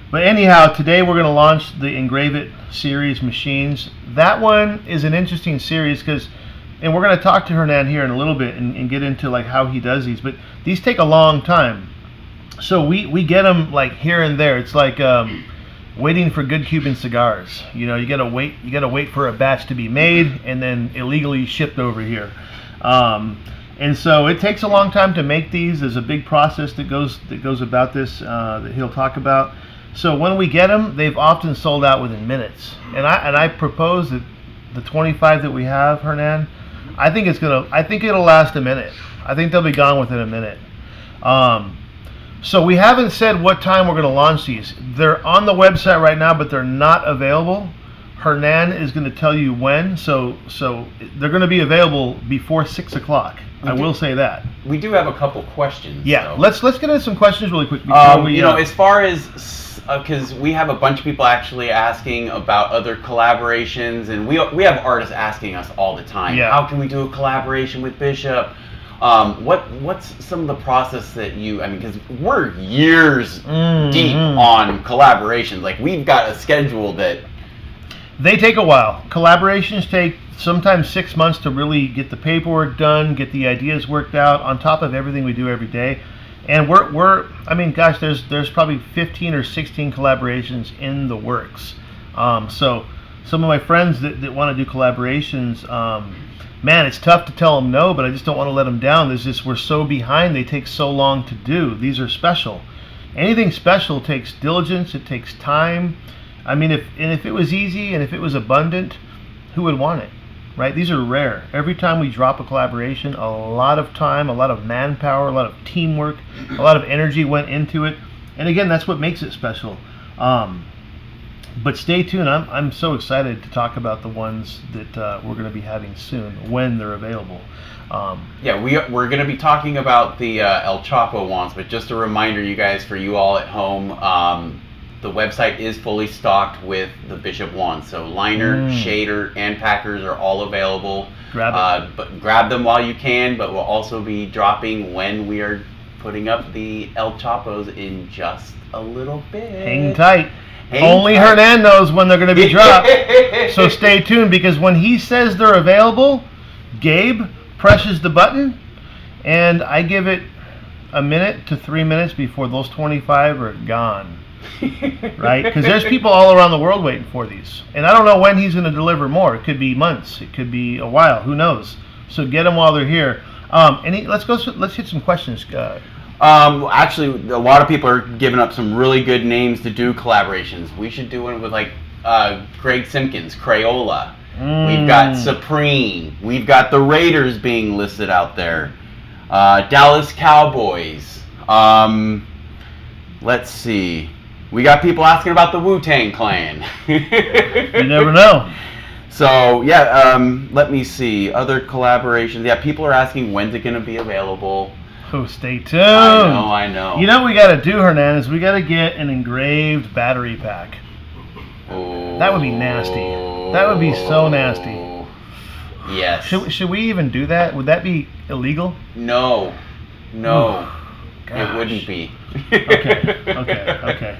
But anyhow, today we're going to launch the Engrave-It series machines. That one is an interesting series and we're going to talk to Hernan here in a little bit and get into how he does these. But these take a long time. So we get them here and there. It's like waiting for good Cuban cigars. You gotta wait for a batch to be made and then illegally shipped over here. And so it takes a long time to make these. There's a big process that goes about this that he'll talk about. So when we get them, they've often sold out within minutes. And I propose that the 25 that we have, Hernan, I think it'll last a minute. I think they'll be gone within a minute. So we haven't said what time we're going to launch these. They're on the website right now, but they're not available. Hernan is going to tell you when, so they're going to be available before 6 o'clock. I will say that. We do have a couple questions. Yeah, though. let's get into some questions really quick. Before we, as far as, because we have a bunch of people actually asking about other collaborations, and we have artists asking us all the time. Yeah. How can we do a collaboration with Bishop? What's some of the process that because we're years deep on collaborations. Like, we've got a schedule that they take a while. Collaborations take sometimes 6 months to really get the paperwork done, get the ideas worked out on top of everything we do every day. And there's probably 15 or 16 collaborations in the works. So some of my friends that want to do collaborations, man, it's tough to tell them no, but I just don't want to let them down. We're so behind, they take so long to do. These are special. Anything special takes diligence, it takes time. If it was easy and if it was abundant, who would want it, right? These are rare. Every time we drop a collaboration, a lot of time, a lot of manpower, a lot of teamwork, a lot of energy went into it. And again, that's what makes it special. But stay tuned. I'm so excited to talk about the ones that we're going to be having soon when they're available. We're going to be talking about the El Chapo wands, but just a reminder, you guys, for you all at home, the website is fully stocked with the Bishop wands. So liner, shader, and packers are all available. But grab them while you can, but we'll also be dropping when we are putting up the El Chapos in just a little bit. Hang tight. Only Hernan knows when they're going to be dropped. So stay tuned, because when he says they're available, Gabe presses the button, and I give it a minute to 3 minutes before those 25 are gone. Right? Because there's people all around the world waiting for these. And I don't know when he's going to deliver more. It could be months. It could be a while. Who knows? So get them while they're here. Let's hit some questions. Actually, a lot of people are giving up some really good names to do collaborations. We should do one with Greg Simpkins, Crayola. We've got Supreme. We've got the Raiders being listed out there. Dallas Cowboys. Let's see. We got people asking about the Wu-Tang Clan. You never know. So, let me see. Other collaborations. Yeah, people are asking when's it going to be available. Oh, stay tuned. I know. You know what we got to do, Hernan, is we got to get an engraved battery pack. Oh. That would be nasty. That would be so nasty. Yes. Should we even do that? Would that be illegal? No. It wouldn't be. Okay.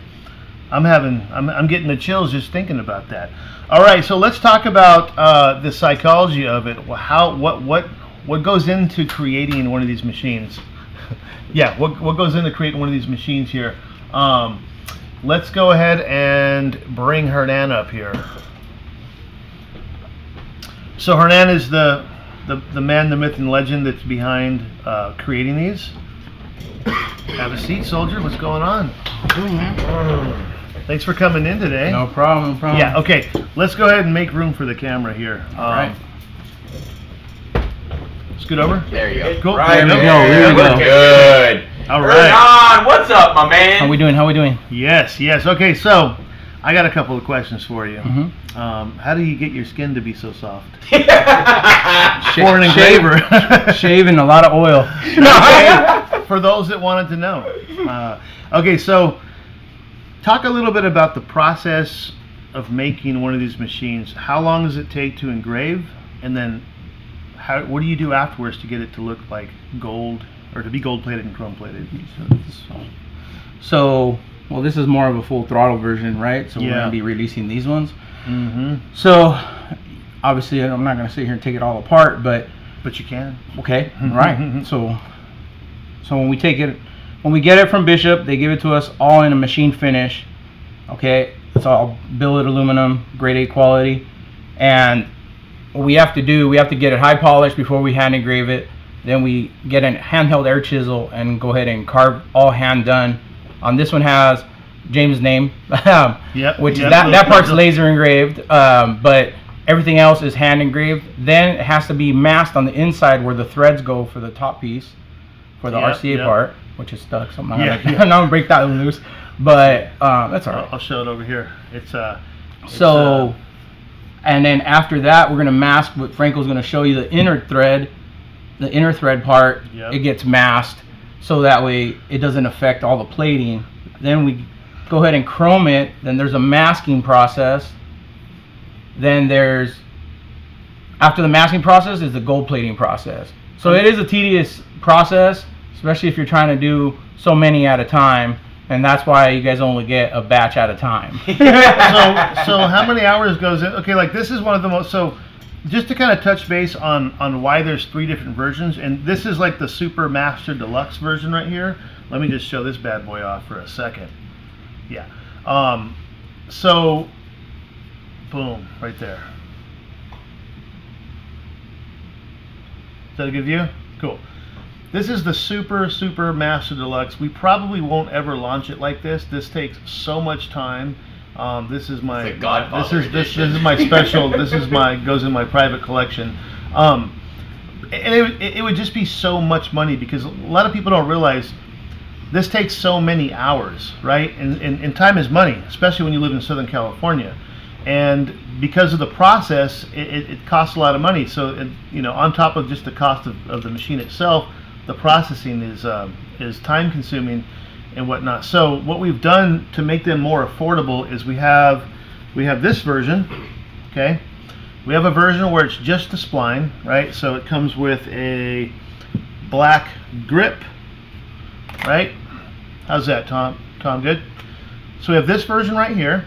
I'm getting the chills just thinking about that. All right, so let's talk about the psychology of it. What goes into creating one of these machines? What goes into creating one of these machines here? Let's go ahead and bring Hernan up here. So Hernan is the man, the myth, and legend that's behind creating these. Have a seat, soldier. What's going on? Cool, man. Thanks for coming in today. No problem. Yeah, okay. Let's go ahead and make room for the camera here. All right. Scoot over. There you go. Cool. Right There we go. We're good. All right. Hernan, what's up, my man? How we doing? Yes. Okay, so I got a couple of questions for you. Mm-hmm. How do you get your skin to be so soft? For an engraver. Shaving a lot of oil. For those that wanted to know. Okay, so talk a little bit about the process of making one of these machines. How long does it take to engrave? And then what do you do afterwards to get it to look like gold, or to be gold plated and chrome plated? So, this is more of a full throttle version, right? So we're going to be releasing these ones. So obviously I'm not going to sit here and take it all apart, but you can. Okay, right. So when we get it from Bishop, they give it to us all in a machine finish. Okay, it's all billet aluminum, grade A quality, and what we have to get it high polished before we hand engrave it. Then we get a handheld air chisel and go ahead and carve, all hand done. This one has James' name, that part's laser engraved, but everything else is hand engraved. Then it has to be masked on the inside where the threads go for the top piece, for the RCA part, which is stuck. So I'm not gonna break that loose, but that's all right. I'll show it over here. And then after that, we're gonna mask. What Franco's gonna show you the inner thread part. Yep. It gets masked, so that way it doesn't affect all the plating. Then we go ahead and chrome it. Then there's a masking process. Then after the masking process is the gold plating process. So it is a tedious process, especially if you're trying to do so many at a time. And that's why you guys only get a batch at a time. So how many hours goes in? Okay, like this is one of the most, so just to kind of touch base on why there's 3 different versions, and this is like the Super Master Deluxe version right here. Let me just show this bad boy off for a second. Yeah. So, boom, right there. Is that a good view? Cool. This is the Super Master Deluxe. We probably won't ever launch it like this. This takes so much time. This is my this is my special. This is goes in my private collection. And it would just be so much money because a lot of people don't realize this takes so many hours, right? And time is money, especially when you live in Southern California. And because of the process, it costs a lot of money. So on top of just the cost of the machine itself, the processing is time consuming and whatnot. So what we've done to make them more affordable is we have this version, okay? We have a version where it's just the spline, right? So it comes with a black grip, right? How's that, Tom? Tom, good? So we have this version right here.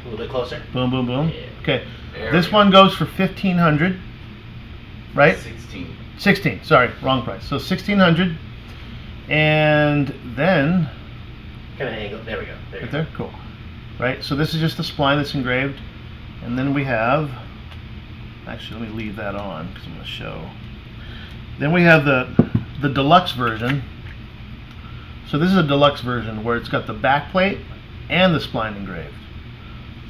A little bit closer. Boom, boom, boom. Yeah. Okay. This one goes for $1,500, right? 16, sorry, wrong price. So 1,600, and then Kind of angle. There we go. right there, cool. Right, so this is just the spline that's engraved, and then we have. Actually, let me leave that on because I'm going to show. Then we have the deluxe version. So this is a deluxe version where it's got the back plate and the spline engraved.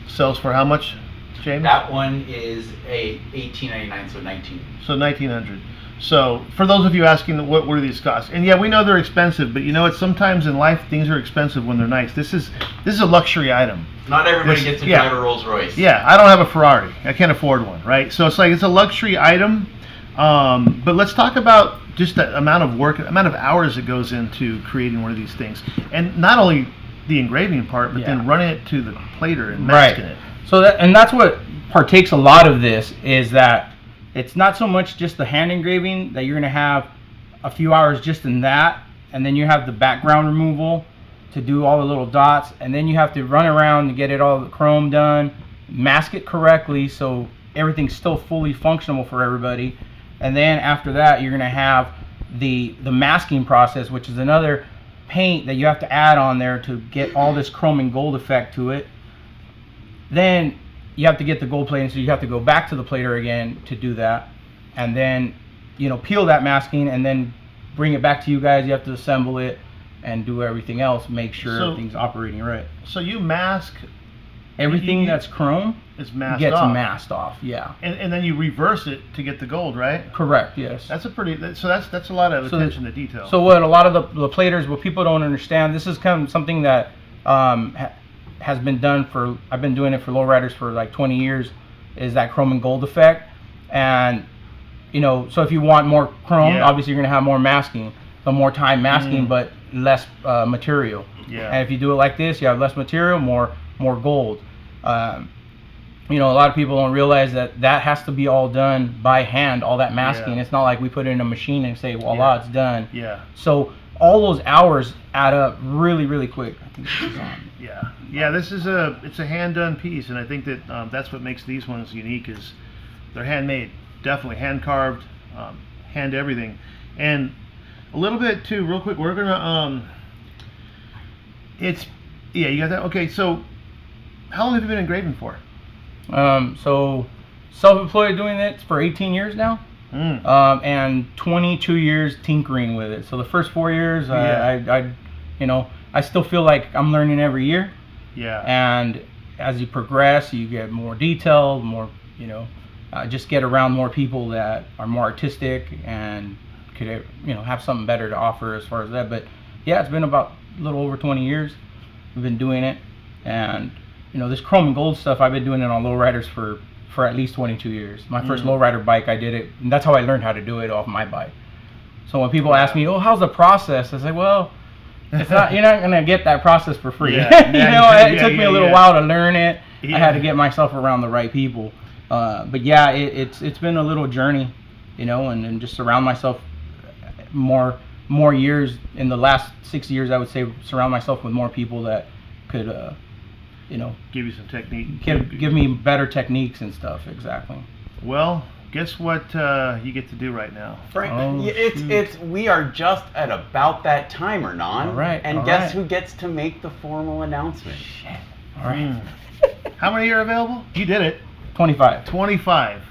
Sells for how much, James? That one is $18.99, so 19. So 1,900. So for those of you asking what do these cost, and yeah, we know they're expensive, but you know what? Sometimes in life things are expensive when they're nice. This is a luxury item. Not everybody gets to drive a Rolls Royce. Yeah, I don't have a Ferrari. I can't afford one, right? So it's a luxury item. But let's talk about just the amount of work, amount of hours that goes into creating one of these things, and not only the engraving part, but then running it to the plater and masking it. So that's what partakes a lot of this is that. It's not so much just the hand engraving that you're going to have a few hours just in that, and then you have the background removal to do all the little dots, and then you have to run around to get it all the chrome done, mask it correctly so everything's still fully functional for everybody, and then after that you're going to have the masking process, which is another paint that you have to add on there to get all this chrome and gold effect to it. Then you have to get the gold plating, so you have to go back to the plater again to do that, and then peel that masking and then bring it back to you guys. You have to assemble it and do everything else, make sure everything's operating right. So you mask everything that's chrome is masked gets off. masked off, yeah. And then you reverse it to get the gold, right? Correct, yes. That's that's a lot of attention to detail. So what a lot of the platers, what people don't understand, this is kind of something that has been done I've been doing it for lowriders for like 20 years, is that chrome and gold effect. And so if you want more chrome, obviously you're going to have more masking, so more time masking, but less material. Yeah. And if you do it like this, you have less material, more gold. A lot of people don't realize that has to be all done by hand, all that masking. It's not like we put it in a machine and say, voila, it's done. Yeah. So all those hours add up really, really quick. I think this is on. Yeah, it's a hand done piece, and I think that that's what makes these ones unique is they're handmade, definitely hand carved, hand everything, and a little bit too. Real quick, we're gonna you got that? Okay, so how long have you been engraving for? So self-employed doing it for 18 years now. And 22 years tinkering with it. So the first 4 years, I still feel like I'm learning every year. Yeah. And as you progress, you get more detailed, more, just get around more people that are more artistic and could, have something better to offer as far as that. But yeah, it's been about a little over 20 years we've been doing it. And, this chrome and gold stuff, I've been doing it on lowriders for for at least 22 years. My first lowrider bike, I did it, and that's how I learned how to do it off my bike. So when people ask me, "Oh, how's the process?" I say, "Well, it's not. You're not gonna get that process for free. It took me a little while to learn it. I had to get myself around the right people. But yeah, it's been a little journey, and just surround myself more years in the last 6 years. I would say surround myself with more people that could, give you some technique. Give me better techniques and stuff. Exactly. Well, guess what you get to do right now? Frank, we are just at about that time, Hernan. All right. And guess who gets to make the formal announcement? Shit. All right. How many are available? You did it. 25. 25.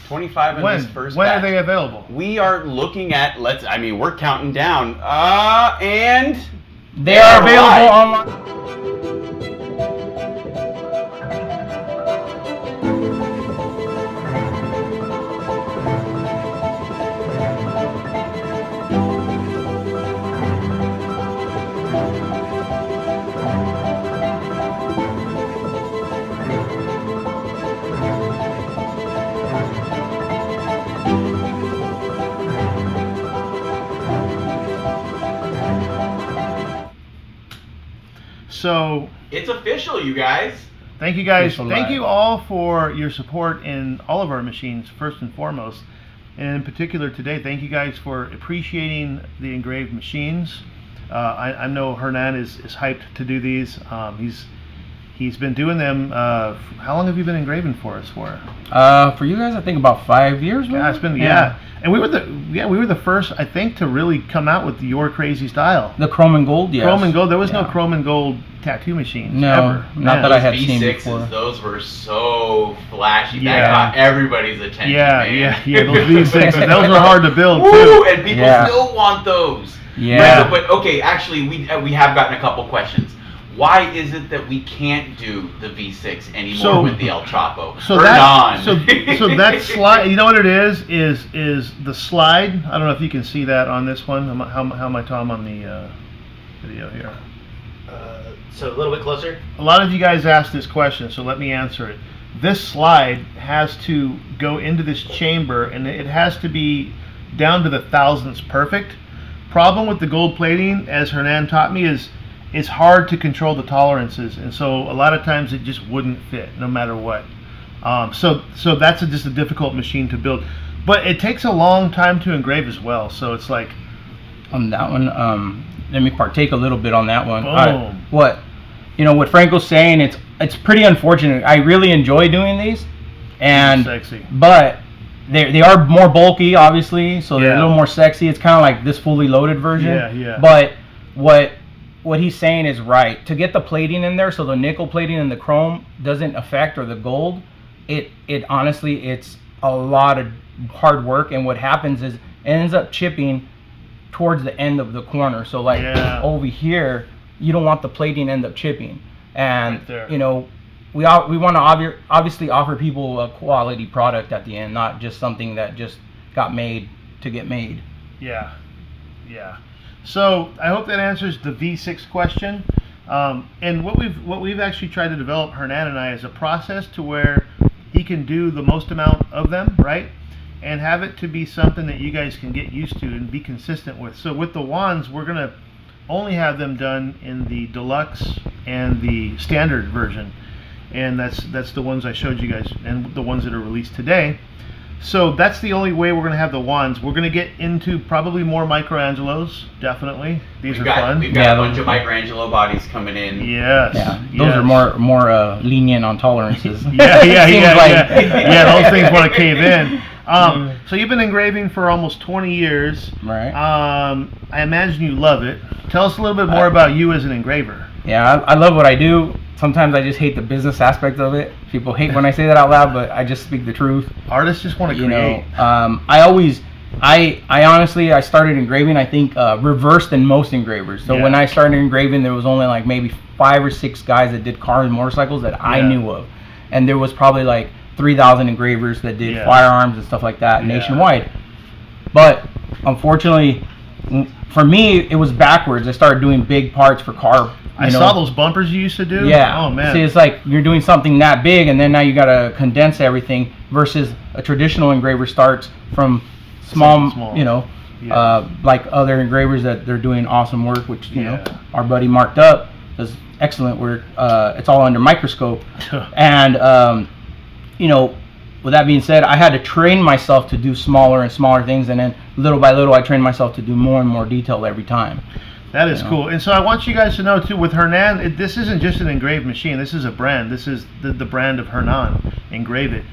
25 in this first When batch. are they available? We are looking at, we're counting down. And they are available online. So it's official, you guys. Thank you guys. Official Thank live. you all for your support in all of our machines, first and foremost. And in particular today, thank you guys for appreciating the engraved machines. I know Hernan is hyped to do these. He's been doing them. How long have you been engraving for us for? For you guys, I think about 5 years. Yeah, it's been And we were the first, I think, to really come out with your crazy style. The chrome and gold, yes. Chrome and gold. There was no chrome and gold tattoo machines. No, ever. not that I had seen V6s, before. those were so flashy. Yeah. That got everybody's attention. Yeah. man. Those V6s, those were hard to build Woo, too. and people still want those. Yeah. But okay, actually, we have gotten a couple questions. Why is it that we can't do the V6 anymore with the El Chapo? So that slide, you know what it is the slide. I don't know if you can see that on this one. How am I, Tom, on the video here? So a little bit closer. A lot of you guys asked this question, so let me answer it. This slide has to go into this chamber, and it has to be down to the thousandths perfect. Problem with the gold plating, as Hernan taught me, is it's hard to control the tolerances, and so a lot of times it just wouldn't fit no matter what. So that's just a difficult machine to build, but it takes a long time to engrave as well. So it's like on that one, let me partake a little bit on that one. Boom. What Franco's saying, it's pretty unfortunate. I really enjoy doing these, and sexy, but they are more bulky, obviously, so they're a little more sexy. It's kind of like this fully loaded version. Yeah. But what he's saying is right. To get the plating in there, so the nickel plating and the chrome doesn't affect, or the gold, it honestly, it's a lot of hard work, and what happens is it ends up chipping towards the end of the corner. So like over here, you don't want the plating to end up chipping. And right we want to obviously offer people a quality product at the end, not just something that just got made to get made. Yeah. So I hope that answers the V6 question. And what we've actually tried to develop, Hernan and I, is a process to where he can do the most amount of them, right? And have it to be something that you guys can get used to and be consistent with. So with the wands, we're gonna only have them done in the deluxe and the standard version, and that's the ones I showed you guys, and the ones that are released today. So that's the only way we're going to have the wands. We're going to get into probably more Michelangelos, definitely. These are fun. We've got a bunch of Michelangelo bodies coming in. Yes. Yeah, those are more lenient on tolerances. Yeah, those things want to cave in. So you've been engraving for almost 20 years. Right. I imagine you love it. Tell us a little bit more about you as an engraver. Yeah, I love what I do. Sometimes I just hate the business aspect of it. People hate when I say that out loud, but I just speak the truth. Artists just want to create. I honestly started engraving, I think, reversed than most engravers. So when I started engraving, there was only like maybe 5 or 6 guys that did cars and motorcycles that I knew of. And there was probably like 3,000 engravers that did firearms and stuff like that nationwide. But unfortunately, for me, it was backwards. I started doing big parts for car. I saw those bumpers you used to do. Yeah. Oh man. See, it's like you're doing something that big, and then now you got to condense everything. Versus a traditional engraver starts from small. You know, like other engravers that they're doing awesome work. Which you know, our buddy Mark Dupp does excellent work. It's all under microscope, and you know. With that being said, I had to train myself to do smaller and smaller things, and then little by little, I trained myself to do more and more detail every time. That is cool. And so I want you guys to know too, with Hernan, this isn't just an engraved machine. This is a brand. This is the brand of Hernan, Engrave-It.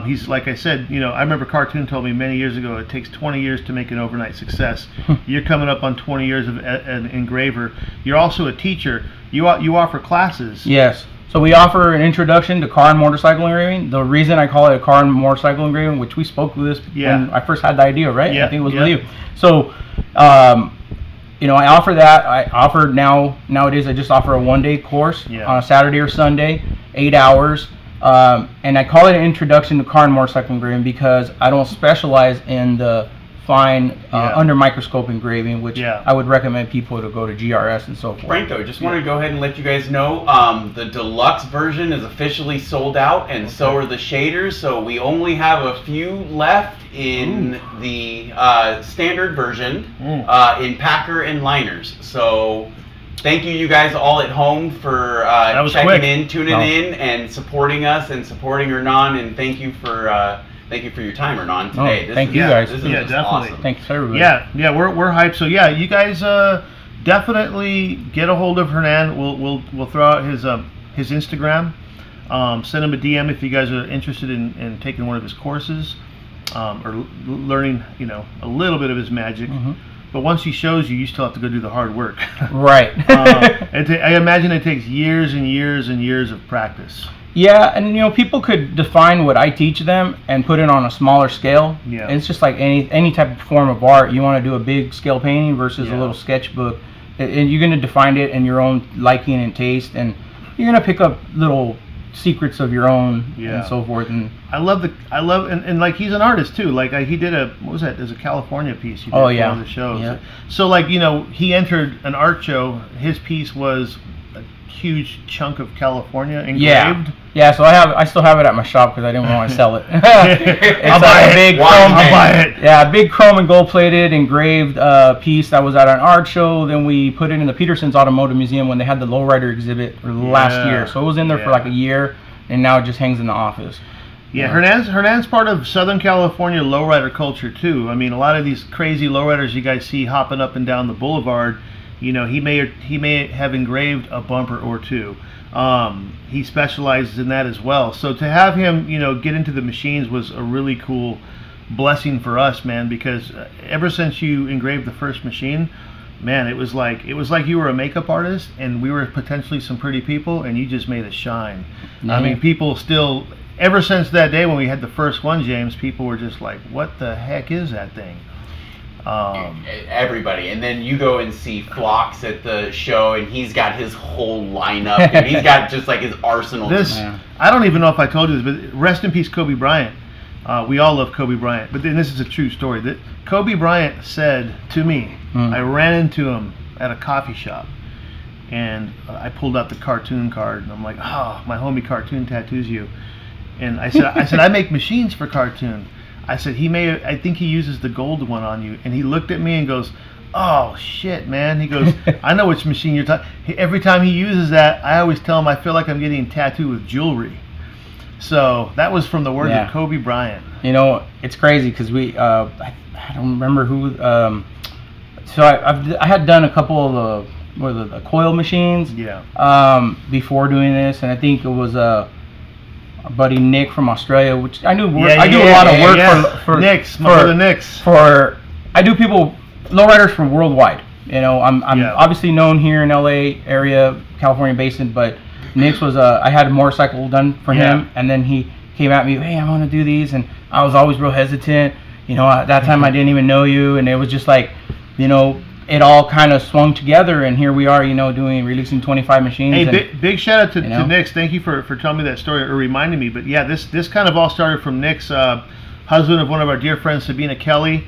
He's, like I said, you know, I remember Cartoon told me many years ago, it takes 20 years to make an overnight success. You're coming up on 20 years of an engraver. You're also a teacher. You offer classes. Yes. So we offer an introduction to car and motorcycle engraving. The reason I call it a car and motorcycle engraving, which we spoke with this when I first had the idea, right? Yeah. I think it was with you. So, you know, I offer that. I offer nowadays I just offer a 1-day course on a Saturday or Sunday, 8 hours. And I call it an introduction to car and motorcycle engraving because I don't specialize in the fine under microscope engraving, which I would recommend people to go to GRS and so forth. Franco, just want to go ahead and let you guys know the deluxe version is officially sold out, and so are the shaders. So we only have a few left in the standard version in packer and liners. So thank you guys all at home for checking in, tuning in, and supporting us and supporting Hernan. And thank you for your time, Hernan, today. Thank you guys. This is definitely. awesome. Thanks everybody. Yeah, we're hyped. So yeah, you guys definitely get a hold of Hernan. We'll throw out his Instagram. Send him a DM if you guys are interested in taking one of his courses or learning, you know, a little bit of his magic. But once he shows you, you still have to go do the hard work. Right. I imagine it takes years and years and years of practice. Yeah, and you know, people could define what I teach them and put it on a smaller scale. Yeah. And it's just like any type of form of art. You want to do a big scale painting versus a little sketchbook, and you're going to define it in your own liking and taste, and you're going to pick up little secrets of your own and so forth. And I love and like he's an artist too. Like he did what was that? There's a California piece he did for one of the shows. Yeah. So like, you know, he entered an art show. His piece was a huge chunk of California engraved. Yeah, so I still have it at my shop because I didn't want to sell it. I'll buy it. I'll buy it. Yeah, a big chrome and gold plated engraved piece that was at an art show. Then we put it in the Peterson's Automotive Museum when they had the lowrider exhibit last year. So it was in there for like a year, and now it just hangs in the office. Yeah, Hernan's part of Southern California lowrider culture too. I mean, a lot of these crazy lowriders you guys see hopping up and down the boulevard, you know, he may have engraved a bumper or two. He specializes in that as well. So to have him, you know, get into the machines was a really cool blessing for us, man, because ever since you engraved the first machine, man, it was like you were a makeup artist and we were potentially some pretty people and you just made us shine. Mm-hmm. I mean, people still, ever since that day when we had the first one, James, people were just like, what the heck is that thing? Everybody, and then you go and see Phlox at the show, and he's got his whole lineup, and he's got just like his arsenal. I don't even know if I told you this, but rest in peace, Kobe Bryant. We all love Kobe Bryant, but then this is a true story. That Kobe Bryant said to me, I ran into him at a coffee shop, and I pulled out the cartoon card, and I'm like, oh, my homie Cartoon tattoos you, and I said I make machines for Cartoon. I said, I think he uses the gold one on you. And he looked at me and goes, oh, shit, man. He goes, I know which machine you're talking. Every time he uses that, I always tell him I feel like I'm getting tattooed with jewelry. So that was from the words of Kobe Bryant. You know, it's crazy because I don't remember who. So I had done a couple of the coil machines before doing this. And I think it was our buddy Nick from Australia, which I knew. I do a lot of work for Nick's, my brother Nick's. I do people lowriders from worldwide. You know, I'm obviously known here in LA area, California basin, but Nick's was I had a motorcycle done for him, and then he came at me, hey, I want to do these, and I was always real hesitant. You know, at that time I didn't even know you, and it was just like, you know, it all kind of swung together, and here we are, you know, releasing 25 machines. Hey, big shout out to Nick's. Thank you for telling me that story or reminding me. But yeah, this kind of all started from Nick's husband of one of our dear friends, Sabina Kelly.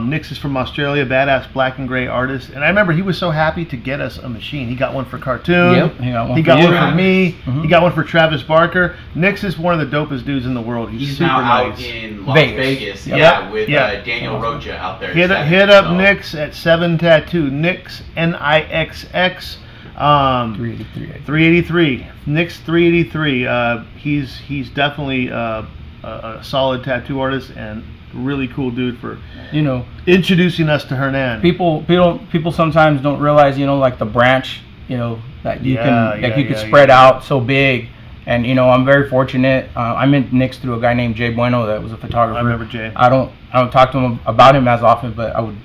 Nick's is from Australia, badass black and gray artist. And I remember he was so happy to get us a machine. He got one for Cartoon. Yep, he got one he for got you. one for me. Mm-hmm. He got one for Travis Barker. Nick's is one of the dopest dudes in the world. He's super now nice. out in Las Vegas. Vegas, Yep. yeah, with Yep. Daniel Rocha out there. Hit up Nick's at 7 Tattoo. Nick's Nixx. 383. Nick's 383. He's definitely a solid tattoo artist and really cool dude for introducing us to Hernan. People sometimes don't realize like the branch that you can spread out so big. And I I'm very fortunate. I met Nick's through a guy named Jay Bueno that was a photographer. I remember Jay. I don't talk to him about him as often, but I would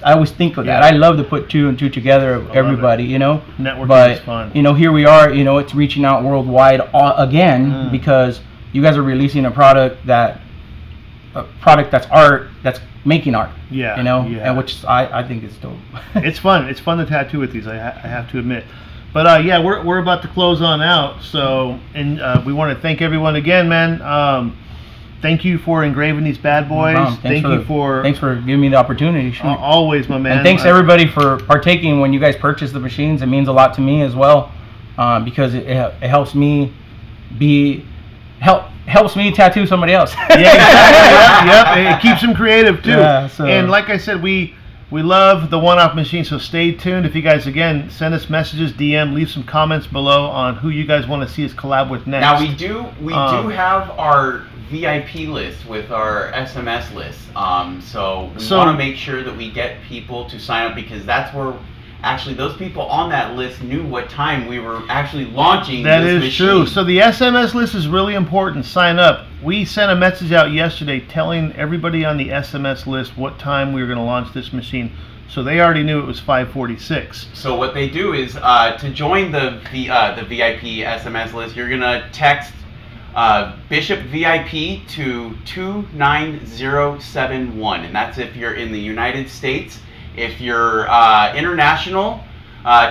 I always think of that. I love to put two and two together of everybody, Networking is fun. Here we are, it's reaching out worldwide again because you guys are releasing a product that's art, that's making art. Yeah. And which I think is dope. It's fun. It's fun to tattoo with these. I have to admit. But we're about to close on out. So we want to thank everyone again, man. Thank you for engraving these bad boys. Thanks for giving me the opportunity. Always, my man. And thanks everybody for partaking when you guys purchase the machines. It means a lot to me as well, because it helps me helps me tattoo somebody else. Yeah, exactly. Yep. It keeps them creative too. Yeah, and like I said, we love the one-off machine, so stay tuned. If you guys, again, send us messages, DM, leave some comments below on who you guys want to see us collab with next. Now we do have our VIP list with our SMS list. So we want to make sure that we get people to sign up, because that's where actually those people on that list knew what time we were actually launching this machine. That is true. So the SMS list is really important. Sign up. We sent a message out yesterday telling everybody on the SMS list what time we were going to launch this machine. So they already knew it was 5:46. So what they do is to join the VIP SMS list, you're going to text Bishop VIP to 29071, and that's if you're in the United States. If you're international,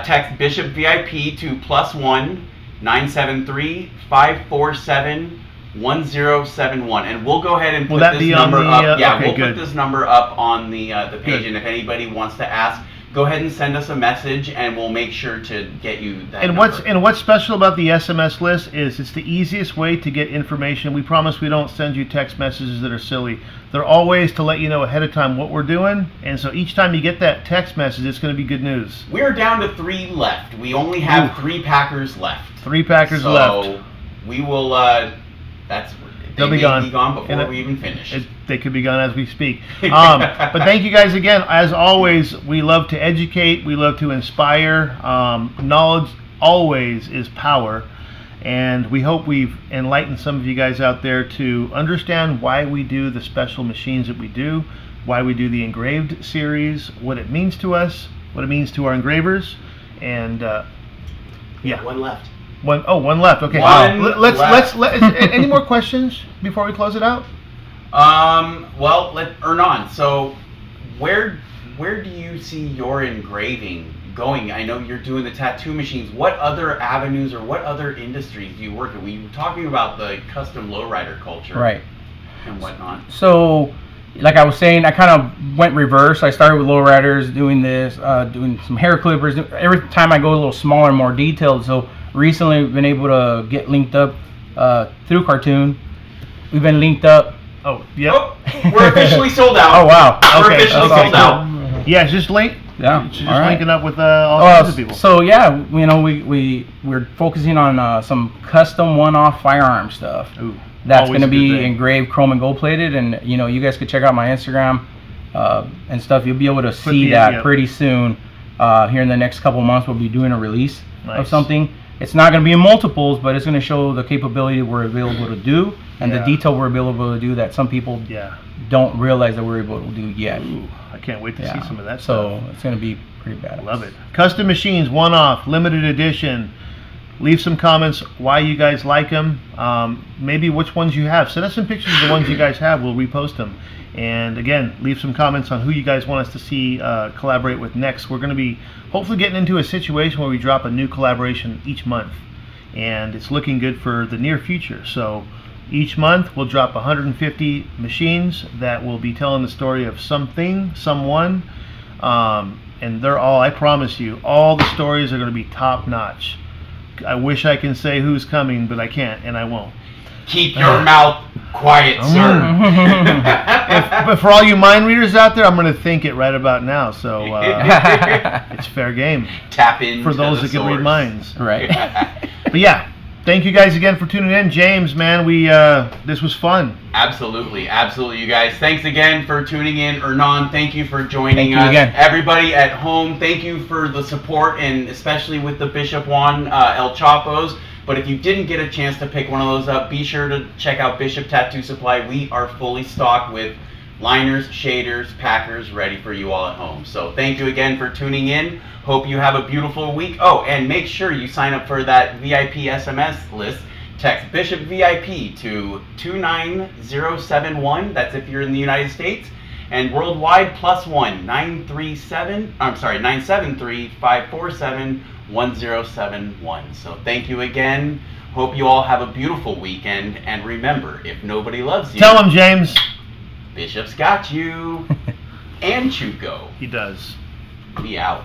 text Bishop VIP to +1 973 547 1071, and we'll go ahead and put this number up. Put this number up on the page, good. And if anybody wants to ask, go ahead and send us a message, and we'll make sure to get you that number. What's special about the SMS list is it's the easiest way to get information. We promise we don't send you text messages that are silly. They're always to let you know ahead of time what we're doing, and so each time you get that text message, it's going to be good news. We're down to 3 left. We only have 3 packers left. 3 packers left. So we will. They'll be gone before we even finish. They could be gone as we speak. But thank you guys again. As always, we love to educate. We love to inspire. Knowledge always is power. And we hope we've enlightened some of you guys out there to understand why we do the special machines that we do, why we do the Engraved series, what it means to us, what it means to our engravers. And one left. One left. Okay. Let's any more questions before we close it out? Hernan, so where do you see your engraving going? I know you're doing the tattoo machines. What other avenues or what other industries do you work in? We were talking about the custom lowrider culture, right, and whatnot. So, like I was saying, I kind of went reverse. I started with lowriders, doing this, doing some hair clippers. Every time I go a little smaller, more detailed. So recently, we've been able to get linked up through Cartoon. We've been linked up. Oh, yep. Oh, we're officially sold out. Oh, wow. We're officially sold out. Yeah, just link. Yeah, just linking up with all kinds of people. So yeah, we're focusing on some custom one-off firearm stuff. Ooh, that's going to be engraved, chrome and gold plated, and you guys could check out my Instagram and stuff. You'll be able to see that pretty soon. Here in the next couple months, we'll be doing a release of something. It's not going to be in multiples, but it's going to show the capability we're available to do and the detail we're available to do that some people don't realize that we're able to do yet. Ooh, I can't wait to see some of that stuff. So it's going to be pretty bad. Love it. Custom machines, one-off, limited edition. Leave some comments why you guys like them. Maybe which ones you have. Send us some pictures of the ones you guys have. We'll repost them. And again, leave some comments on who you guys want us to see collaborate with next. We're going to be hopefully getting into a situation where we drop a new collaboration each month. And it's looking good for the near future. So, Each month, we'll drop 150 machines that will be telling the story of something, someone, and they're all, I promise you, all the stories are going to be top notch. I wish I can say who's coming, but I can't, and I won't. Keep your mouth quiet, sir. But for all you mind readers out there, I'm going to think it right about now, so it's fair game. Tap in for those that can read minds. Right. But yeah, thank you guys again for tuning in. James, man, this was fun. Absolutely, absolutely, you guys. Thanks again for tuning in. Hernan, thank you for joining us. Again. Everybody at home, thank you for the support, and especially with the Bishop Juan El Chapos. But if you didn't get a chance to pick one of those up, be sure to check out Bishop Tattoo Supply. We are fully stocked with liners, shaders, packers ready for you all at home. So thank you again for tuning in. Hope you have a beautiful week. Oh, and make sure you sign up for that VIP SMS list. Text Bishop VIP to 29071. That's if you're in the United States. And worldwide +1 973 547 1071. So thank you again. Hope you all have a beautiful weekend. And remember, if nobody loves you, tell them, James. Bishop's got you. And Chuco. He does. Be out.